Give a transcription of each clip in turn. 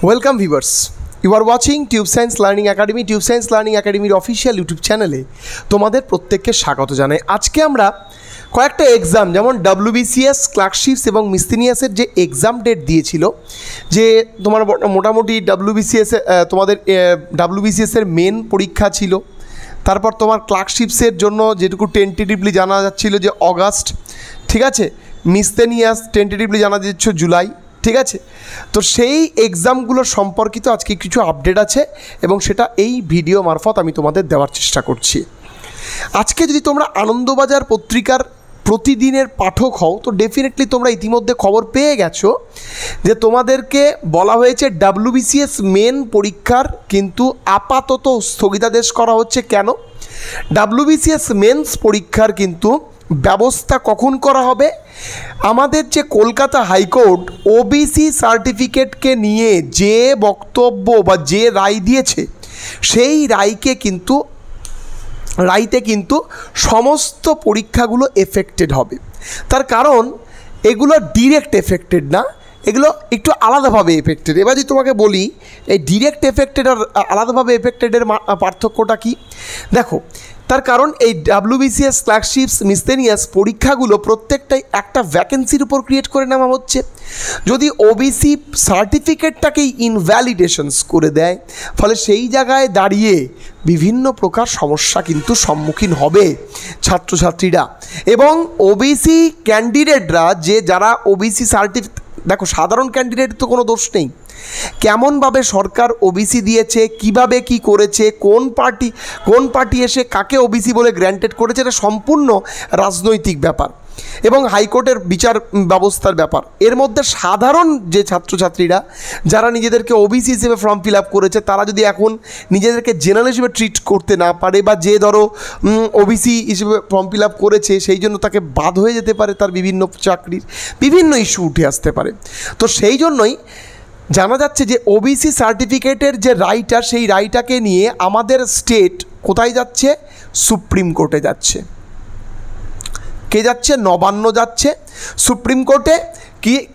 Welcome viewers, you are watching Tube Science Learning Academy. Tube Science Learning একাডেমির official YouTube চ্যানেলে তোমাদের প্রত্যেককে স্বাগত জানাই। আজকে আমরা কয়েকটা এক্সাম, যেমন WBCS, ক্লার্কশিপস এবং মিসসেলিনিয়াসের যে এক্সাম ডেট দিয়েছিল, যে তোমার মোটামুটি তোমাদের WBCS-এর মেন পরীক্ষা ছিল, তারপর তোমার ক্লার্কশিপসের জন্য যেটুকু টেন্টেটিভলি জানা যাচ্ছিল যে অগাস্ট, ঠিক আছে, মিসসেলিনিয়াস টেন্টেটিভলি জানা যাচ্ছে জুলাই, ঠিক আছে। তো সেই এক্সামগুলো সম্পর্কিত আজকে কিছু আপডেট আছে এবং সেটা এই ভিডিও মারফত আমি তোমাদের দেওয়ার চেষ্টা করছি। আজকে যদি তোমরা আনন্দবাজার পত্রিকার প্রতিদিনের পাঠক হও তো ডেফিনেটলি তোমরা ইতিমধ্যে খবর পেয়ে গেছো যে তোমাদেরকে বলা হয়েছে WBCS মেন পরীক্ষার কিন্তু আপাতত স্থগিতাদেশ করা হচ্ছে। কেন? WBCS মেন্স পরীক্ষার কিন্তু ব্যবস্থা কখন করা হবে? আমাদের যে কলকাতা হাইকোর্ট OBC সার্টিফিকেটকে নিয়ে যে বক্তব্য বা যে রায় দিয়েছে, সেই রায়তে কিন্তু সমস্ত পরীক্ষাগুলো এফেক্টেড হবে। তার কারণ এগুলো ডিরেক্ট এফেক্টেড না, এগুলো একটু আলাদাভাবে এফেক্টেড। এবার যদি তোমাকে বলি এই ডিরেক্ট এফেক্টেড আর আলাদাভাবে এফেক্টেডের পার্থক্যটা কী, দেখো। তার কারণ এই WBCS, ক্লার্কশিপস, মিসসেলিনিয়াস পরীক্ষাগুলো প্রত্যেকটাই একটা ভ্যাকেন্সির উপর ক্রিয়েট করে নেওয়া হচ্ছে। যদি OBC সার্টিফিকেটটাকেই ইনভ্যালিডেশনস করে দেয়, ফলে সেই জায়গায় দাঁড়িয়ে বিভিন্ন প্রকার সমস্যা কিন্তু সম্মুখীন হবে ছাত্রছাত্রীরা। এবং OBC ক্যান্ডিডেটরা যারা OBC সার্টিফিকেট, দেখো সাধারণ ক্যান্ডিডেটের তো কোনো দোষ নেই, কেমনভাবে সরকার OBC দিয়েছে, কিভাবে কি করেছে, কোন পার্টি এসে কাকে OBC বলে গ্র্যান্টেড করেছে, এটা সম্পূর্ণ রাজনৈতিক ব্যাপার এবং হাইকোর্টের বিচার ব্যবস্থার ব্যাপার। এর মধ্যে সাধারণ যে ছাত্রছাত্রীরা যারা নিজেদেরকে OBC হিসেবে ফর্ম ফিল আপ করেছে, তারা যদি এখন নিজেদেরকে জেনারেল হিসেবে ট্রিট করতে না পারে, বা যে ধরো OBC হিসেবে ফর্ম ফিল আপ করেছে সেই জন্য তাকে বাদ হয়ে যেতে পারে, তার বিভিন্ন চাকরির বিভিন্ন ইস্যু উঠে আসতে পারে। তো সেই জন্যই জানা যাচ্ছে যে OBC সার্টিফিকেটের যে রায়টা, সেই রায়টাকে নিয়ে আমাদের স্টেট কোথায় যাচ্ছে? সুপ্রিম কোর্টে যাচ্ছে। কে যাচ্ছে? নবান্ন যাচ্ছে সুপ্রিম কোর্টে।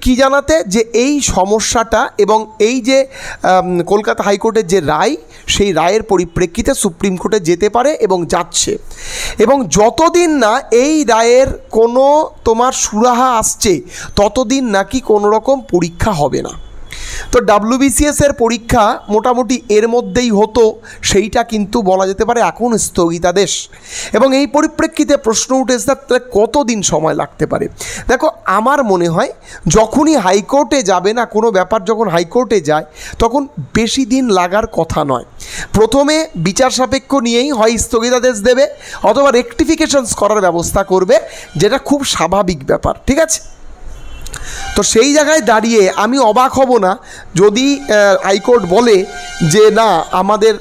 কি জানাতে? যে এই সমস্যাটা এবং এই যে কলকাতা হাইকোর্টের যে রায়, সেই রায়ের পরিপ্রেক্ষিতে সুপ্রিম কোর্টে যেতে পারে এবং যাচ্ছে। এবং যতদিন না এই রায়ের কোনো তোমার সুরাহা আসছে, ততদিন নাকি কোনো রকম পরীক্ষা হবে না। তো WBCS-এর পরীক্ষা মোটামুটি এর মধ্যেই হতো, সেইটা কিন্তু বলা যেতে পারে এখন স্থগিতাদেশ। এবং এই পরিপ্রেক্ষিতে প্রশ্ন উঠে এসে তাহলে কতদিন সময় লাগতে পারে? দেখো, আমার মনে হয় যখনই হাইকোর্টে যাবে না, কোনো ব্যাপার যখন হাইকোর্টে যায় তখন বেশি দিন লাগার কথা নয়। প্রথমে বিচার সাপেক্ষ নিয়েই হয় স্থগিতাদেশ দেবে অথবা রেকটিফিকেশনস করার ব্যবস্থা করবে, যেটা খুব স্বাভাবিক ব্যাপার, ঠিক আছে। তো সেই জায়গায় দাঁড়িয়ে আমি অবাক হব না যদি হাইকোর্ট বলে যে না, আমাদের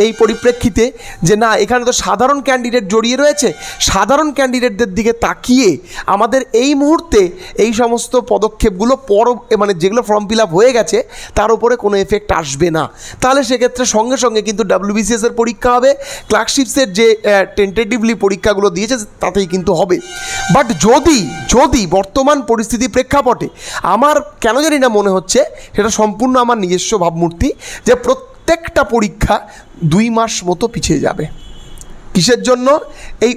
এই পরিপ্রেক্ষিতে যে না, এখানে তো সাধারণ ক্যান্ডিডেট জড়িয়ে রয়েছে, সাধারণ ক্যান্ডিডেটদের দিকে তাকিয়ে আমাদের এই মুহূর্তে এই সমস্ত পদক্ষেপগুলো মানে যেগুলো ফর্ম ফিল আপ হয়ে গেছে তার উপরে কোনো এফেক্ট আসবে না। তাহলে সেক্ষেত্রে সঙ্গে সঙ্গে কিন্তু WBCS-এর পরীক্ষা হবে, ক্লার্কশিপসের যে টেন্টেটিভলি পরীক্ষাগুলো দিয়েছে তাতেই কিন্তু হবে। বাট যদি বর্তমান পরিস্থিতি প্রেক্ষাপটে আমার কেন জানি না মনে হচ্ছে, সেটা সম্পূর্ণ আমার নিজস্ব ভাবমূর্তি, যে প্রত্যেকটা পরীক্ষা 2 মাস মতো পিছিয়ে যাবে। কিসের জন্য? এই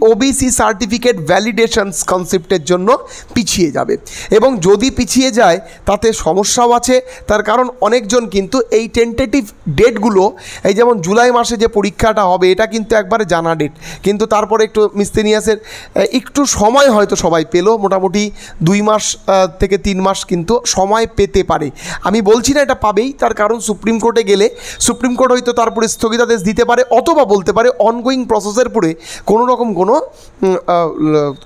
OBC সার্টিফিকেট ভ্যালিডেশনস কনসেপ্টের জন্য পিছিয়ে যাবে। এবং যদি পিছিয়ে যায় তাতে সমস্যাও আছে। তার কারণ অনেকজন কিন্তু এই টেন্টেটিভ ডেটগুলো, এই যেমন জুলাই মাসে যে পরীক্ষাটা হবে, এটা কিন্তু একবারে জানা ডেট, কিন্তু তারপরে একটু মিসসেলিনিয়াসের একটু সময় হয়তো সবাই পেল, মোটামুটি 2 মাস থেকে 3 মাস কিন্তু সময় পেতে পারে। আমি বলছি না এটা পাবেই, তার কারণ সুপ্রিম কোর্টে গেলে সুপ্রিম কোর্ট হয়তো তারপরে স্থগিতাদেশ দিতে পারে, অথবা বলতে পারে অনগোয়িং প্রসেসের পরে কোনো রকম কোনো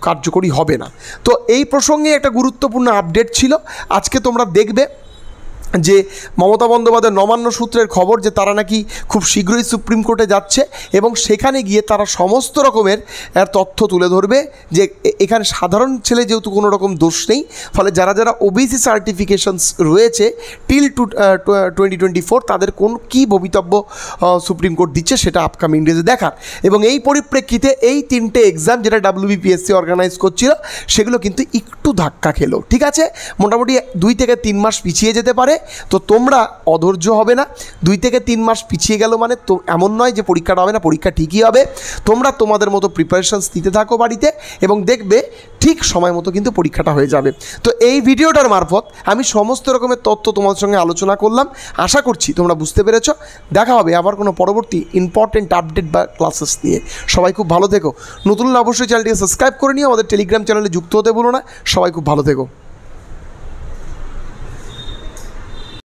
কার্যকরী হবে না। তো এই প্রসঙ্গে একটা গুরুত্বপূর্ণ আপডেট ছিল। আজকে তোমরা দেখবে যে মমতা বন্দ্যোপাধ্যায় নবান্ন সূত্রের খবর যে তারা নাকি খুব শীঘ্রই সুপ্রিম কোর্টে যাচ্ছে এবং সেখানে গিয়ে তারা সমস্ত রকমের তথ্য তুলে ধরবে যে এখানে সাধারণ ছেলে যেহেতু কোনো রকম দোষ নেই, ফলে যারা OBC সার্টিফিকেশনস রয়েছে টিল 2024 তাদের কী ভবিতব্য সুপ্রিম কোর্ট দিচ্ছে সেটা আপকামিং ডেজে দেখার। এবং এই পরিপ্রেক্ষিতে এই 3টে এক্সাম যেটা WBPSC অর্গানাইজ করছিল সেগুলো কিন্তু একটু ধাক্কা খেলো, ঠিক আছে। মোটামুটি 2 থেকে 3 মাস পিছিয়ে যেতে পারে তো তোমরা অধৈর্য হবে না। 2 থেকে 3 মাস পিছিয়ে গেল মানে তো এমন নয় যে পরীক্ষাটা হবে না, পরীক্ষা ঠিকই হবে। তোমরা তোমাদের মতো প্রিপারেশানস নিতে থাকো বাড়িতে এবং দেখবে ঠিক সময় মতো কিন্তু পরীক্ষাটা হয়ে যাবে। তো এই ভিডিওটার মারফত আমি সমস্ত রকমের তথ্য তোমাদের সঙ্গে আলোচনা করলাম। আশা করছি তোমরা বুঝতে পেরেছো। দেখা হবে আবার কোনো পরবর্তী ইম্পর্টেন্ট আপডেট বা ক্লাসেস নিয়ে। সবাই খুব ভালো থেকো। নতুন অবশ্যই চ্যানেলটিকে সাবস্ক্রাইব করে নিও, আমাদের টেলিগ্রাম চ্যানেলে যুক্ত হতে ভুলো না। সবাই খুব ভালো থেকো।